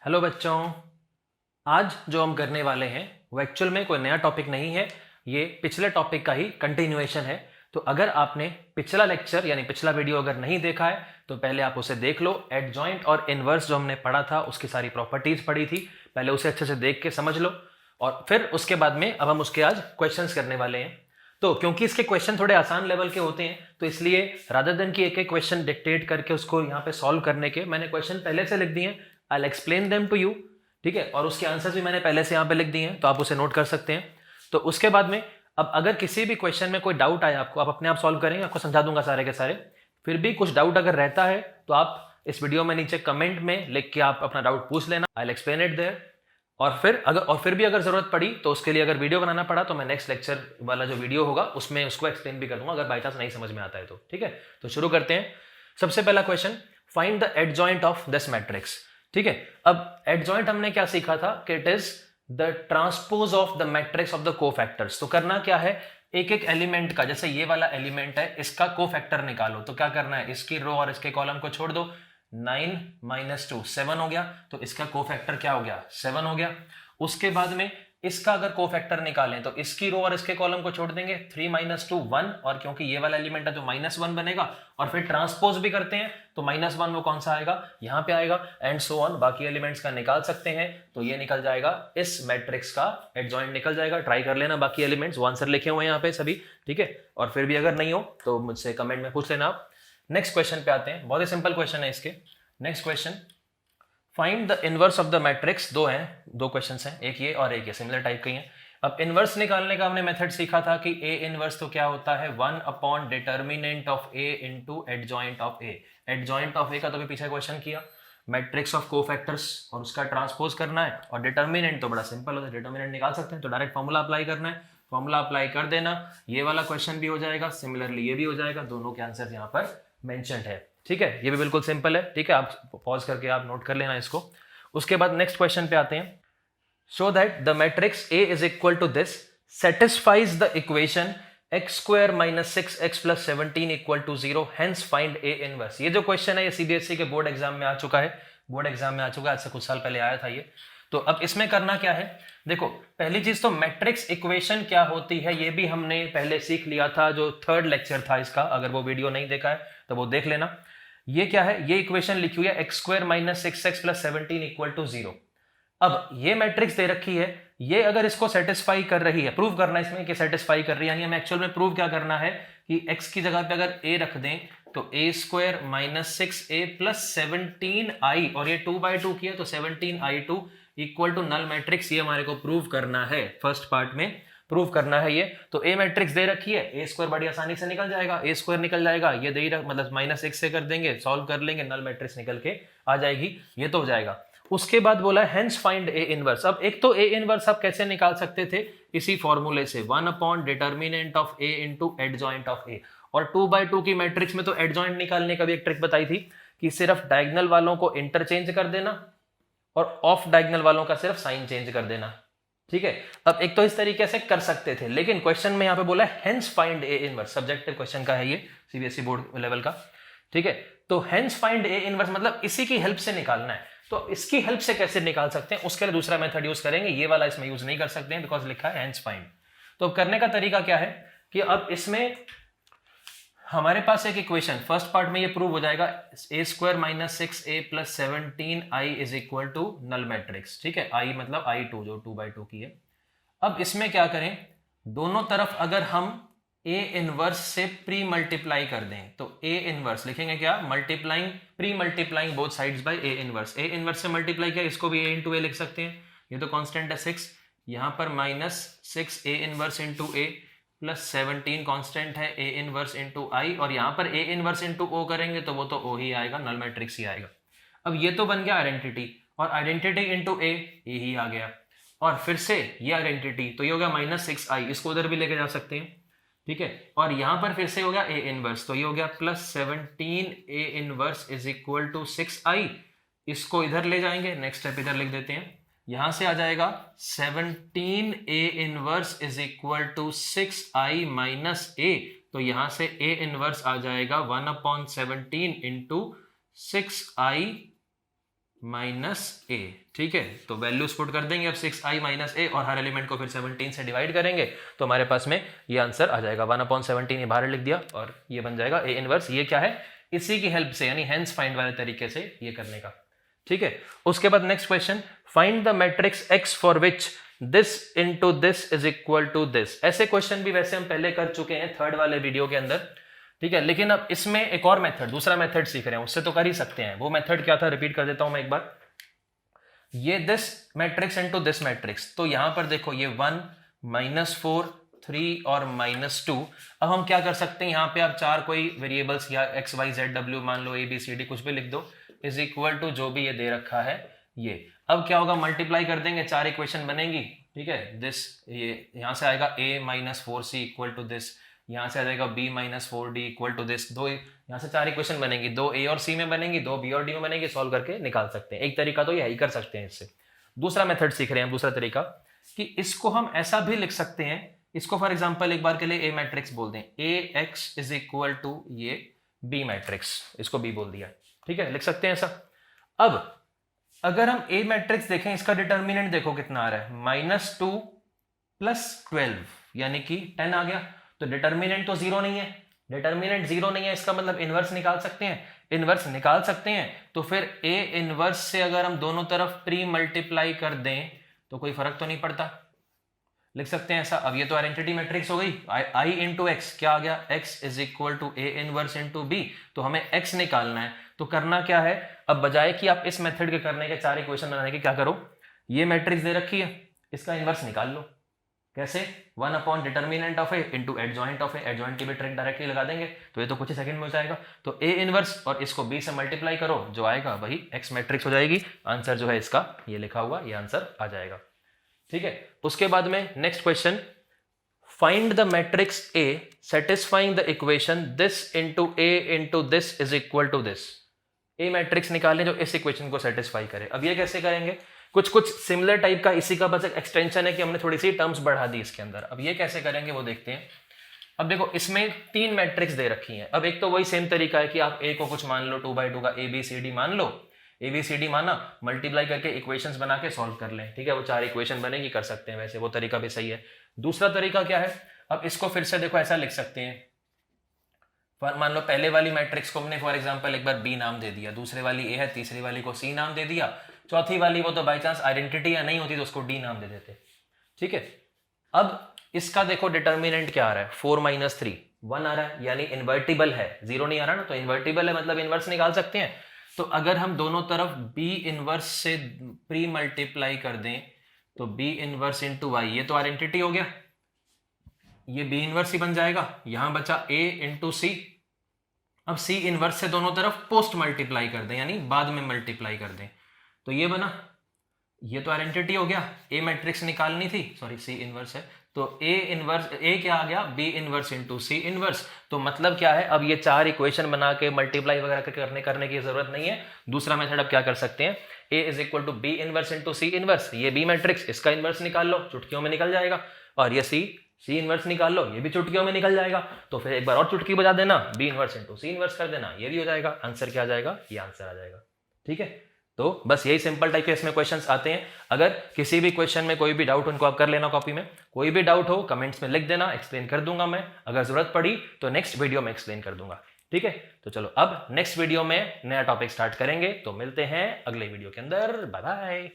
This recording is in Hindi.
हेलो बच्चों, आज जो हम करने वाले हैं वो एक्चुअल में कोई नया टॉपिक नहीं है। ये पिछले टॉपिक का ही कंटिन्यूएशन है। तो अगर आपने पिछला लेक्चर यानी पिछला वीडियो अगर नहीं देखा है तो पहले आप उसे देख लो। एडजॉइंट और इनवर्स जो हमने पढ़ा था उसकी सारी प्रॉपर्टीज पढ़ी थी, पहले उसे अच्छे से देख के समझ लो और फिर उसके बाद में अब हम उसके आज क्वेश्चंस करने वाले हैं। तो क्योंकि इसके क्वेश्चन थोड़े आसान लेवल के होते हैं तो इसलिए रादर देन की एक एक क्वेश्चन डिक्टेट करके उसको यहाँ पे सॉल्व करने के मैंने क्वेश्चन पहले से लिख दिए हैं। I will explain them to you, ठीक है। और उसके आंसर्स भी मैंने पहले से यहाँ पे लिख दिए हैं तो आप उसे नोट कर सकते हैं। तो उसके बाद में अब अगर किसी भी क्वेश्चन में कोई डाउट आए आपको, आप अपने आप सॉल्व करेंगे, आपको समझा दूंगा सारे के सारे। फिर भी कुछ डाउट अगर रहता है तो आप इस वीडियो में नीचे कमेंट में लिख के आप अपना डाउट पूछ लेना। I will explain it there. और फिर भी अगर जरूरत पड़ी तो उसके लिए अगर वीडियो बनाना पड़ा तो मैं नेक्स्ट लेक्चर वाला जो वीडियो होगा उसमें उसको एक्सप्लेन भी कर दूंगा अगर बाई चांस नहीं समझ में आता है तो, ठीक है। तो शुरू करते हैं। सबसे पहला question, find the adjoint of this matrix, ठीक है। अब एडजॉइंट हमने क्या सीखा था कि it is the transpose of the matrix of the cofactors. तो करना क्या है, एक एक एलिमेंट का, जैसे ये वाला एलिमेंट है इसका कोफैक्टर निकालो। तो क्या करना है, इसकी रो और इसके कॉलम को छोड़ दो। 9 - 2 7 हो गया, तो इसका कोफैक्टर क्या हो गया, 7 हो गया। उसके बाद में इसका अगर कोफैक्टर निकालें तो इसकी रो और इसके कॉलम को छोड़ देंगे। 3 - 2 1, और क्योंकि ये वाला एलिमेंट है तो -1 बनेगा। और फिर ट्रांसपोज भी करते हैं तो -1 वो कौन सा आएगा, यहाँ पे आएगा, एंड सो ऑन। बाकी एलिमेंट्स का निकाल सकते हैं तो ये निकल जाएगा, इस मैट्रिक्स का एडजॉइंट निकल जाएगा। ट्राई कर लेना बाकी एलिमेंट्स, वो आंसर लिखे हुए हैं यहाँ पे सभी, ठीक है। और फिर भी अगर नहीं हो तो मुझसे कमेंट में पूछ लेना आप। नेक्स्ट क्वेश्चन पे आते हैं, बहुत ही सिंपल क्वेश्चन है इसके। Next question, find the inverse of the matrix. दो हैं, दो क्वेश्चंस हैं, एक ये और एक ये, सिमिलर टाइप के हैं। अब इनवर्स निकालने का हमने मेथड सीखा था कि ए इनवर्स तो क्या होता है, 1 determinant of A into adjoint of A. Adjoint of A का तो भी पीछे क्वेश्चन किया, मैट्रिक्स ऑफ कोफैक्टर्स और उसका ट्रांसपोज करना है। और डिटर्मिनेंट तो बड़ा सिंपल होता है, डिटर्मिनेंट निकाल सकते हैं तो डायरेक्ट फॉर्मूला अप्लाई करना है, फॉर्मूला अप्लाई कर देना। ये वाला क्वेश्चन भी हो जाएगा, सिमिलरली ये भी हो जाएगा, दोनों के आंसर यहाँ पर मेंशन्ड है, ठीक है। ये भी बिल्कुल सिंपल है, ठीक है। आप पॉज करके आप नोट कर लेना इसको। उसके बाद नेक्स्ट क्वेश्चन पे आते हैं। Show that the matrix A is equal to this satisfies the equation x² - 6x + 17 = 0, hence find A inverse. ये जो क्वेश्चन है ये सीबीएसई के बोर्ड एग्जाम में आ चुका है, बोर्ड एग्जाम में आ चुका है, आज से कुछ साल पहले आया था ये। तो अब इसमें करना क्या है, देखो पहली चीज तो मैट्रिक्स इक्वेशन क्या होती है ये भी हमने पहले सीख लिया था, जो थर्ड लेक्चर था इसका। अगर वो वीडियो नहीं देखा है तो वो देख लेना। ये क्या है, ये इक्वेशन लिखी हुई है x² - 6x + 17 = 0। अब ये मैट्रिक्स दे रखी है, ये अगर इसको सेटिस्फाई कर रही है, प्रूव करना इसमें कि सेटिस्फाई कर रही है, यानी हमें एक्चुअल में प्रूव क्या करना है कि x की जगह पे अगर a रख दें तो a² - 6a + 17i, और ये 2/2 की है तो 17i2 = नल मैट्रिक्स। ये हमारे को प्रूव करना है, फर्स्ट पार्ट में प्रूव करना है ये। तो ए मैट्रिक्स दे रखी है, a² बड़ी आसानी से निकल जाएगा, a² निकल जाएगा, ये दे ही मतलब -1 से कर देंगे, सॉल्व कर लेंगे, नल मैट्रिक्स निकल के आ जाएगी, ये तो हो जाएगा। उसके बाद बोला हेंस फाइंड ए इनवर्स। अब एक तो ए इनवर्स आप कैसे निकाल सकते थे, इसी फॉर्मूले से, 1 determinant of A into adjoint of A. और 2/2 की मैट्रिक्स में तो एडजॉइंट निकालने का भी एक ट्रिक बताई थी कि सिर्फ डायगोनल वालों को इंटरचेंज कर देना और ऑफ डायगोनल वालों का सिर्फ साइन चेंज कर देना, ठीक है। अब एक तो इस तरीके से कर सकते थे, लेकिन क्वेश्चन में यहां पे बोला hence find A inverse, subjective question का है ये, सीबीएसई बोर्ड लेवल का, ठीक है। तो हेंस फाइंड ए इनवर्स मतलब इसी की हेल्प से निकालना है। तो इसकी हेल्प से कैसे निकाल सकते हैं, उसके लिए दूसरा मेथड यूज करेंगे, ये वाला इसमें यूज नहीं कर सकते हैं बिकॉज लिखा है हेंस फाइंड। तो करने का तरीका क्या है कि अब इसमें हमारे पास एक इक्वेशन, फर्स्ट पार्ट में ये प्रूव हो जाएगा, a² - 6a + 17i = null matrix, ठीक है। i मतलब i2 जो 2/2 की है। अब इसमें क्या करें, दोनों तरफ अगर हम a इनवर्स से प्री मल्टीप्लाई कर दें तो a इनवर्स लिखेंगे क्या, multiplying, pre multiplying both sides by a inverse. a inverse से मल्टीप्लाई किया, इसको भी a × a लिख सकते हैं, ये तो कांस्टेंट है 6, यहां पर -6a इनवर्स × a + 17 कांस्टेंट है a इनवर्स × i, और यहां पर a इनवर्स × o करेंगे तो वो तो o ही आएगा, नल मैट्रिक्स ही आएगा। अब ये तो बन गया आइडेंटिटी, और आइडेंटिटी × a ही आ गया, और फिर से ये आइडेंटिटी तो ये हो गया -6i, इसको उधर भी लेके जा सकते हैं, ठीक है। और यहां पर फिर से हो गया a इनवर्स, तो ये हो गया +17a इनवर्स = 6i, इसको इधर ले जाएंगे, नेक्स्ट स्टेप इधर लिख देते हैं, यहां से आ जाएगा 17a इनवर्स = 6i - a, तो यहां से a इनवर्स आ जाएगा 1/17 × 6i माइनस ए, ठीक है। तो वैल्यूज पुट कर देंगे अब 6i माइनस ए और हर एलिमेंट को फिर 17 से डिवाइड करेंगे तो हमारे पास में ये आंसर आ जाएगा 1/17। ये बाहर लिख दिया और ये बन जाएगा ए इनवर्स। ये क्या है, इसी की हेल्प से यानी हेंस फाइंड वाले तरीके से ये करने का, ठीक है। उसके बाद next question, find the matrix X for which this into this is equal to this. ऐसे क्वेश्चन भी वैसे हम पहले कर चुके हैं थर्ड वाले वीडियो के अंदर, ठीक है। लेकिन अब इसमें एक और मेथड, दूसरा मेथड सीख रहे हैं, उससे तो कर ही सकते हैं। वो मेथड क्या था, रिपीट कर देता हूं मैं एक बार। ये this matrix into this matrix, तो यहां पर देखो ये 1 -4 3 और -2। अब हम क्या कर सकते हैं, यहाँ पे आप चार कोई वेरिएबल्स या x y z w मान लो ABCD कुछ भी लिख दो, इज इक्वल टू जो भी ये दे रखा है ये। अब क्या होगा, मल्टीप्लाई कर देंगे, चार इक्वेशन बनेगी, ठीक है। दिस ये यहां से आएगा a -4c equal to this, यहाँ से आ जाएगा b -4d equal to this. दो यहाँ से चार इक्वेशन बनेंगी, दो a और c में बनेंगी, दो b और d में बनेंगी, सॉल्व करके निकाल सकते हैं। एक तरीका तो यही कर सकते हैं इससे। दूसरा मेथड सीख रहे हैं, दूसरा तरीका कि इसको हम ऐसा भी लिख सकते हैं, इसको फॉर एग्जांपल एक बार के लिए a मैट्रिक्स बोल दें, ax इज इक्वल टू ये b मैट्रिक्स, इसको b बोल दिया, ठीक है, लिख सकते हैं ऐसा। अब अगर हम a मैट्रिक्स देखें, इसका डिटर्मिनेंट देखो कितना आ रहा है, -2 + 12 यानी कि 10 आ गया। तो डिटर्मिनेंट तो जीरो नहीं है, डिटर्मिनेंट जीरो नहीं है, इसका मतलब इनवर्स निकाल सकते हैं, इनवर्स निकाल सकते हैं। तो फिर a इनवर्स से अगर हम दोनों तरफ प्री मल्टीप्लाई कर दें तो कोई फर्क तो नहीं पड़ता, लिख सकते हैं ऐसा। अब ये तो आइडेंटिटी मैट्रिक्स हो गई, i इंटू एक्स क्या आ गया, x is equal to a inverse into b। तो हमें x निकालना है, तो करना क्या है, अब बजाय कि आप इस मेथड के करने के चार इक्वेशन बनाने के, क्या करो, ये मैट्रिक्स दे रखी है, इसका इनवर्स निकाल लो। कैसे, 1 determinant of A into adjoint of A, adjoint की भी ट्रिक डायरेक्टली लगा देंगे तो ये तो कुछ ही सेकंड में हो जाएगा। तो ए इनवर्स और इसको b से मल्टीप्लाई करो, जो आएगा वही x मैट्रिक्स हो जाएगी। आंसर जो है इसका ये लिखा हुआ, ये आंसर आ जाएगा, ठीक है। उसके बाद में next question, find the matrix A satisfying the equation this into A into this is equal to this. A matrix निकालें जो इस इक्वेशन को सेटिस्फाई करे। अब ये कैसे करेंगे, कुछ सिमिलर टाइप का, इसी का बस एक एक्सटेंशन है कि हमने थोड़ी सी टर्म्स बढ़ा दी इसके अंदर। अब ये कैसे करेंगे वो देखते हैं। अब देखो इसमें तीन मैट्रिक्स दे रखी हैं। अब एक तो वही सेम तरीका है कि आप A को कुछ मान लो, 2/2 का ABCD मान लो, ABCD माना, मल्टीप्लाई करके इक्वेशंस बना के सॉल्व कर लें, ठीक है। वो चार इक्वेशन बनेगी, कर सकते हैं वैसे, वो तरीका भी सही है। दूसरा तरीका क्या है, अब इसको फिर से देखो ऐसा लिख सकते हैं, मान लो पहले वाली मैट्रिक्स को हमने फॉर एग्जांपल एक बार B नाम दे दिया, दूसरे वाली A है, तीसरी वाली को C नाम दे दिया, चौथी वाली वो तो बाई चांस आइडेंटिटी या नहीं होती तो उसको D नाम दे देते, ठीक है। अब इसका देखो डिटर्मिनेंट क्या आ रहा है, 4 - 3 1 आ रहा है, यानी इन्वर्टिबल है, जीरो नहीं आ रहा ना, तो इन्वर्टिबल है मतलब इनवर्स निकाल सकते हैं। तो अगर हम दोनों तरफ B इनवर्स से प्री मल्टीप्लाई कर दें तो B इनवर्स इंटू वाई, ये तो आइडेंटिटी हो गया, ये B इनवर्स ही बन जाएगा। यहां बचा A इंटू C। अब C इनवर्स से दोनों तरफ पोस्ट मल्टीप्लाई कर दें, यानी बाद में मल्टीप्लाई कर दें, तो ये बना, ये तो आइडेंटिटी हो गया। A मैट्रिक्स निकालनी थी, सॉरी C इनवर्स है, तो A इनवर्स, A क्या आ गया, B inverse into C inverse. तो मतलब क्या है, अब ये चार इक्वेशन बना के मल्टीप्लाई वगैरह करने की जरूरत नहीं है। दूसरा मेथड अब क्या कर सकते हैं, A is equal to B inverse into C inverse, ये B मैट्रिक्स, इसका इनवर्स निकाल लो, चुटकियों में निकल जाएगा। और ये C इनवर्स निकाल लो, ये भी चुटकियों में निकल जाएगा। तो फिर एक बार और चुटकी बजा देना, B inverse into C inverse कर देना, ये भी हो जाएगा। आंसर क्या आ जाएगा, ये आंसर आ जाएगा, ठीक है। तो बस यही सिंपल टाइप के इसमें क्वेश्चंस आते हैं। अगर किसी भी क्वेश्चन में कोई भी डाउट उनको आप कर लेना कॉपी में, कोई भी डाउट हो कमेंट्स में लिख देना, एक्सप्लेन कर दूंगा मैं। अगर जरूरत पड़ी तो नेक्स्ट वीडियो में एक्सप्लेन कर दूंगा, ठीक है। तो चलो अब नेक्स्ट वीडियो में नया टॉपिक स्टार्ट करेंगे, तो मिलते हैं अगले वीडियो के अंदर। Bye bye.